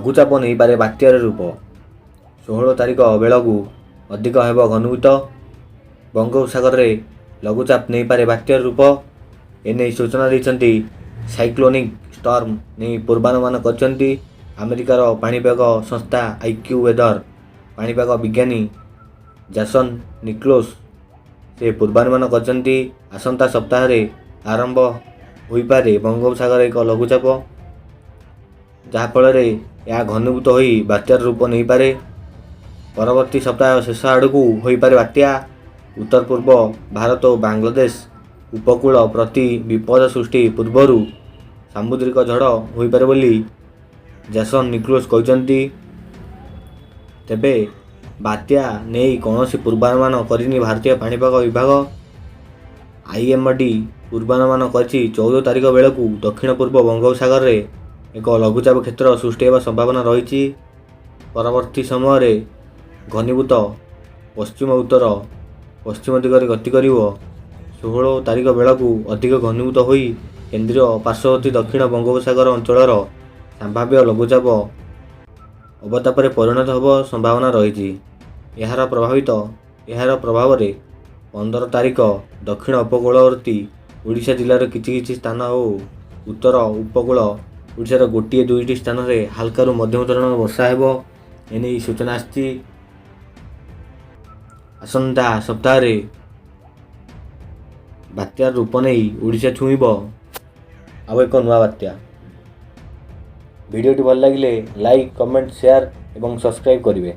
ଲଘୁଚାପ ନେଇପାରେ ବାତ୍ୟାର ରୂପ। 16 ତାରିଖ ବେଳକୁ ଅଧିକ ହେବ ଘନୀଭୂତ। ବଙ୍ଗୋପସାଗରରେ ଲଘୁଚାପ ନେଇପାରେ ବାତ୍ୟାର ରୂପ। ଏନେଇ ସୂଚନା ଦେଇଛନ୍ତି ସାଇକ୍ଲୋନିକ ଷ୍ଟର୍ମ ନେଇ ପୂର୍ବାନୁମାନ କରିଛନ୍ତି ଆମେରିକାର ପାଣିପାଗ ସଂସ୍ଥା ଆଇକ୍ୟୁ ୱେଦର ପାଣିପାଗ ବିଜ୍ଞାନୀ ଜାସନ୍ ନିକ୍ଲୋସ୍। ସେ ପୂର୍ବାନୁମାନ କରିଛନ୍ତି ଆସନ୍ତା ସପ୍ତାହରେ ଆରମ୍ଭ ହୋଇପାରେ ବଙ୍ଗୋପସାଗରରେ ଏକ ଲଘୁଚାପ, ଯାହାଫଳରେ ଏହା ଘନୀଭୂତ ହୋଇ ବାତ୍ୟାର ରୂପ ନେଇପାରେ। ପରବର୍ତ୍ତୀ ସପ୍ତାହ ଶେଷ ଆଡ଼କୁ ହୋଇପାରେ ବାତ୍ୟା। ଉତ୍ତର ପୂର୍ବ ଭାରତ ଓ ବାଂଲାଦେଶ ଉପକୂଳ ପ୍ରତି ବିପଦ ସୃଷ୍ଟି ପୂର୍ବରୁ ସାମୁଦ୍ରିକ ଝଡ଼ ହୋଇପାରେ ବୋଲି ଜାସନ୍ ନିକ୍ଲୋସ୍ କହିଛନ୍ତି। ତେବେ ବାତ୍ୟା ନେଇ କୌଣସି ପୂର୍ବାନୁମାନ କରିନି ଭାରତୀୟ ପାଣିପାଗ ବିଭାଗ। ଆଇଏମ୍ଡି ପୂର୍ବାନୁମାନ କରିଛି 14 ତାରିଖ ବେଳକୁ ଦକ୍ଷିଣ ପୂର୍ବ ବଙ୍ଗୋପସାଗରରେ ଏକ ଲଘୁଚାପ କ୍ଷେତ୍ର ସୃଷ୍ଟି ହେବା ସମ୍ଭାବନା ରହିଛି। ପରବର୍ତ୍ତୀ ସମୟରେ ଘନୀଭୂତ ପଶ୍ଚିମ ଉତ୍ତର ପଶ୍ଚିମ ଦିଗରେ ଗତି କରିବ। 16 ତାରିଖ ବେଳକୁ ଅଧିକ ଘନୀଭୂତ ହୋଇ କେନ୍ଦ୍ରୀୟ ପାର୍ଶ୍ୱବର୍ତ୍ତୀ ଦକ୍ଷିଣ ବଙ୍ଗୋପସାଗର ଅଞ୍ଚଳର ସମ୍ଭାବ୍ୟ ଲଘୁଚାପ ଅବତାପରେ ପରିଣତ ହେବା ସମ୍ଭାବନା ରହିଛି। ଏହାର ପ୍ରଭାବରେ 15 ତାରିଖ ଦକ୍ଷିଣ ଉପକୂଳବର୍ତ୍ତୀ ଓଡ଼ିଶା ଜିଲ୍ଲାର କିଛି ସ୍ଥାନ ଓ ଉତ୍ତର ଉପକୂଳ ଓଡ଼ିଶାର ଗୋଟିଏ ଦୁଇଟି ସ୍ଥାନରେ ହାଲକାରୁ ମଧ୍ୟମ ଧରଣର ବର୍ଷା ହେବ। ଏନେଇ ସୂଚନା ଆସିଛି। ଆସନ୍ତା ସପ୍ତାହରେ ବାତ୍ୟାର ରୂପ ନେଇ ଓଡ଼ିଶା ଛୁଇଁବ ଆଉ ଏକ ନୂଆ ବାତ୍ୟା। ଭିଡ଼ିଓଟି ଭଲ ଲାଗିଲେ ଲାଇକ୍, କମେଣ୍ଟ, ସେୟାର ଏବଂ ସବସ୍କ୍ରାଇବ୍ କରିବେ।